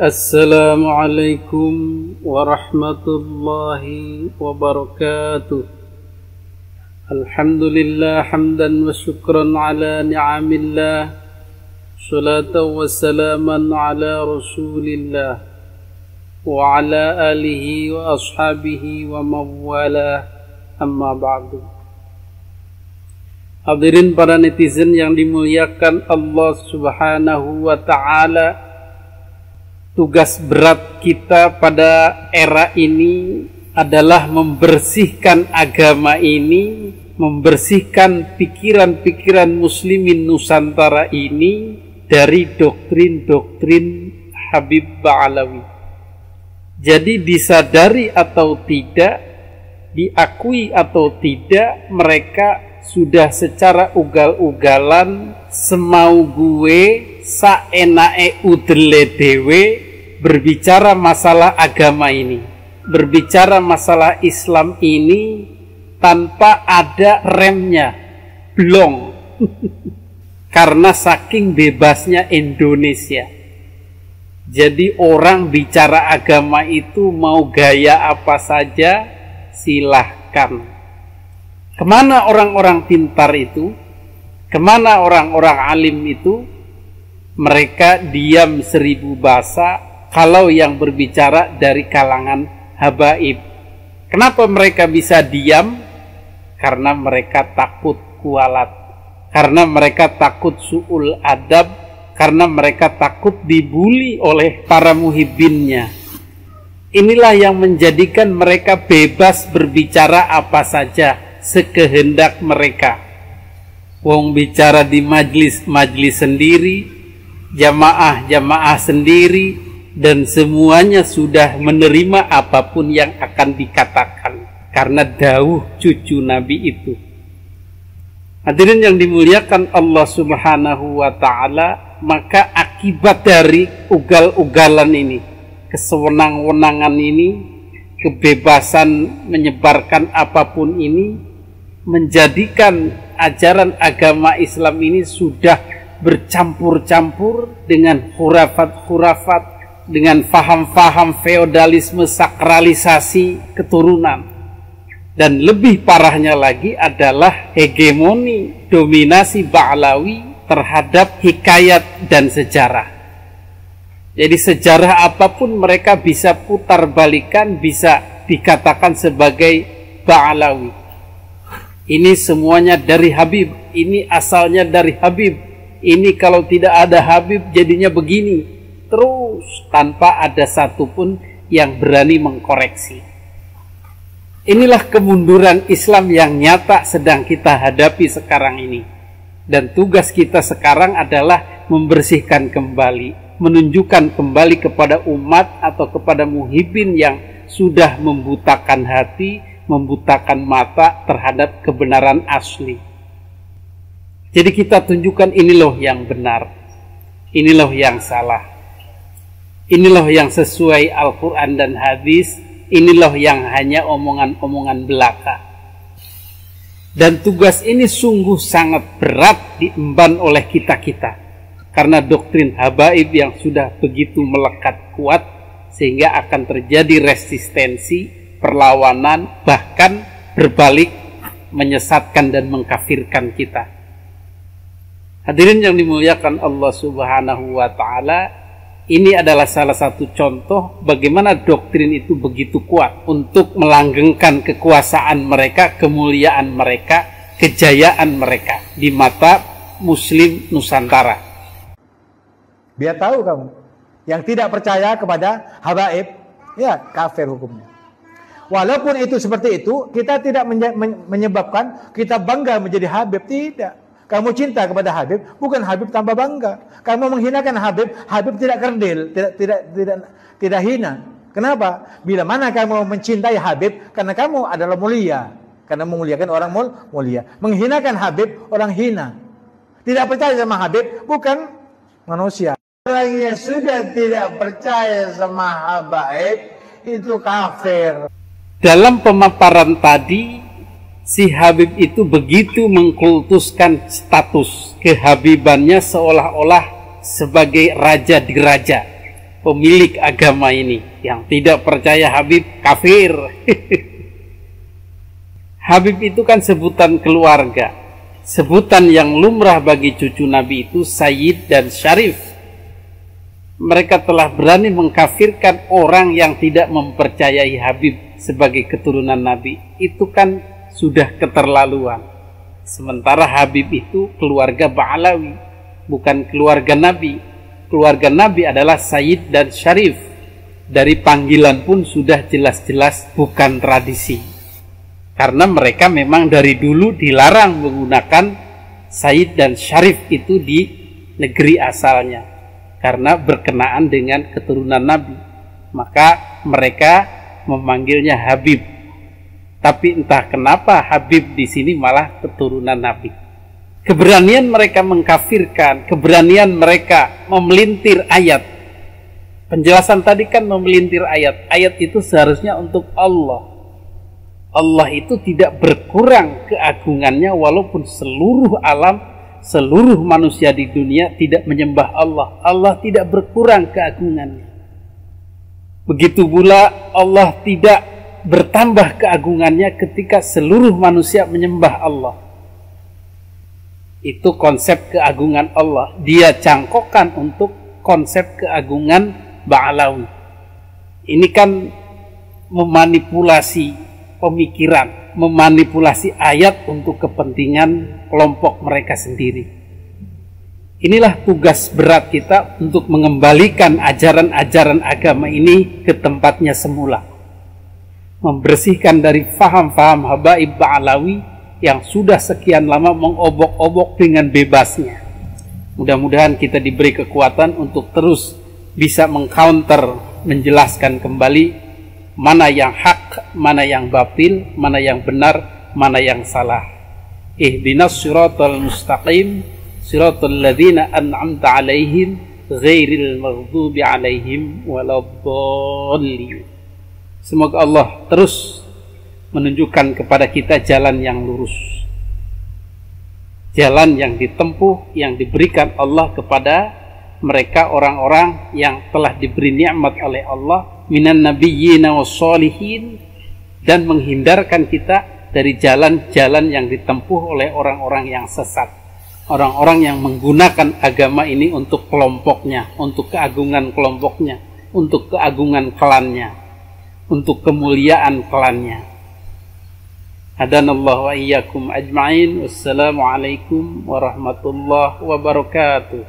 Assalamualaikum warahmatullahi wabarakatuh. Alhamdulillah hamdan wa syukran ala ni'amillah, salatan wa salaman ala rasulillah wa ala alihi wa ashabihi wa mawala, amma ba'du. Hadirin para netizen yang dimuliakan Allah subhanahu wa ta'ala, tugas berat kita pada era ini adalah membersihkan agama ini, membersihkan pikiran-pikiran muslimin Nusantara ini dari doktrin-doktrin Habib Ba'alawi. Jadi disadari atau tidak, diakui atau tidak, mereka sudah secara ugal-ugalan semau gue saenae udele dewe berbicara masalah agama ini, berbicara masalah Islam ini tanpa ada remnya, blong. Karena saking bebasnya Indonesia, jadi orang bicara agama itu mau gaya apa saja silahkan. Kemana orang-orang pintar itu? Kemana orang-orang alim itu? Mereka diam 1000 bahasa kalau yang berbicara dari kalangan habaib. Kenapa mereka bisa diam? Karena mereka takut kualat, karena mereka takut su'ul adab, karena mereka takut dibuli oleh para muhibbinnya. Inilah yang menjadikan mereka bebas berbicara apa saja sekehendak mereka. Wong bicara di majlis sendiri, jamaah sendiri, dan semuanya sudah menerima apapun yang akan dikatakan karena dawuh cucu Nabi itu. Hadirin yang dimuliakan Allah subhanahu wa ta'ala, maka akibat dari ugal-ugalan ini, kesewenang-wenangan ini, kebebasan menyebarkan apapun ini, menjadikan ajaran agama Islam ini sudah bercampur-campur dengan khurafat-khurafat, dengan faham-faham feodalisme, sakralisasi keturunan. Dan lebih parahnya lagi adalah hegemoni, dominasi Ba'alawi terhadap hikayat dan sejarah. Jadi sejarah apapun mereka bisa putar balikan, bisa dikatakan sebagai Ba'alawi. Ini semuanya dari Habib, ini asalnya dari Habib, ini kalau tidak ada Habib jadinya begini, terus tanpa ada satupun yang berani mengkoreksi. Inilah kemunduran Islam yang nyata sedang kita hadapi sekarang ini. Dan tugas kita sekarang adalah membersihkan kembali, menunjukkan kembali kepada umat atau kepada muhibbin yang sudah membutakan hati, membutakan mata terhadap kebenaran asli. Jadi kita tunjukkan ini loh yang benar, ini loh yang salah, ini loh yang sesuai Al-Quran dan hadis, ini loh yang hanya omongan-omongan belaka. Dan tugas ini sungguh sangat berat diemban oleh kita-kita, karena doktrin habaib yang sudah begitu melekat kuat sehingga akan terjadi resistensi, perlawanan, bahkan berbalik menyesatkan dan mengkafirkan kita. Hadirin yang dimuliakan Allah subhanahu wa ta'ala, ini adalah salah satu contoh bagaimana doktrin itu begitu kuat untuk melanggengkan kekuasaan mereka, kemuliaan mereka, kejayaan mereka di mata muslim Nusantara. Biar tahu kamu, yang tidak percaya kepada habaib, ya kafir hukumnya. Walaupun itu seperti itu, kita tidak menyebabkan kita bangga menjadi Habib, tidak. Kamu cinta kepada Habib, bukan Habib tanpa bangga. Kamu menghinakan Habib, Habib tidak kerdil, tidak hina. Kenapa? Bila mana kamu mencintai Habib, karena kamu adalah mulia, karena memuliakan orang mulia. Menghinakan Habib, orang hina. Tidak percaya sama Habib, bukan manusia. Orang yang sudah tidak percaya sama habaib itu kafir. Dalam pemaparan tadi, si Habib itu begitu mengkultuskan status kehabibannya seolah-olah sebagai raja di raja. pemilik agama ini. Yang tidak percaya Habib kafir. Habib itu kan sebutan keluarga. Sebutan yang lumrah bagi cucu Nabi itu Sayyid dan Syarif. Mereka telah berani mengkafirkan orang yang tidak mempercayai Habib sebagai keturunan Nabi. Itu kan sudah keterlaluan. Sementara Habib itu keluarga Ba'alawi, bukan keluarga Nabi. Keluarga Nabi adalah Sayyid dan Syarif. Dari panggilan pun sudah jelas-jelas bukan tradisi. Karena mereka memang dari dulu dilarang menggunakan Sayyid dan Syarif itu di negeri asalnya. Karena berkenaan dengan keturunan Nabi. Maka mereka memanggilnya Habib. Tapi entah kenapa Habib di sini malah keturunan Nabi. Keberanian mereka mengkafirkan, keberanian mereka memelintir ayat. Penjelasan tadi kan memelintir ayat. Ayat itu seharusnya untuk Allah. Allah itu tidak berkurang keagungannya walaupun seluruh alam, seluruh manusia di dunia tidak menyembah Allah. Allah tidak berkurang keagungannya. Begitu pula Allah tidak bertambah keagungannya ketika seluruh manusia menyembah Allah. Itu konsep keagungan Allah. Dia cangkokkan untuk konsep keagungan Ba'alawi. Ini kan memanipulasi pemikiran, memanipulasi ayat untuk kepentingan kelompok mereka sendiri. Inilah tugas berat kita untuk mengembalikan ajaran-ajaran agama ini ke tempatnya semula. Membersihkan dari faham-faham habaib Ba'alawi yang sudah sekian lama mengobok-obok dengan bebasnya. Mudah-mudahan kita diberi kekuatan untuk terus bisa mengcounter, menjelaskan kembali mana yang hak, mana yang batil, mana yang benar, mana yang salah. Ihdinas siratal mustaqim, siratal ladzina an'amta alaihim, ghairil maghdubi alaihim waladdallin. Semoga Allah terus menunjukkan kepada kita jalan yang lurus. Jalan yang ditempuh, yang diberikan Allah kepada mereka orang-orang yang telah diberi nikmat oleh Allah minan nabiyyina wassalihin, dan menghindarkan kita dari jalan-jalan yang ditempuh oleh orang-orang yang sesat. Orang-orang yang menggunakan agama ini untuk kelompoknya, untuk keagungan kelompoknya, untuk keagungan klannya, untuk kemuliaan klannya. Hadanallahu wa iyyakum ajma'in. Wassalamualaikum warahmatullahi wabarakatuh.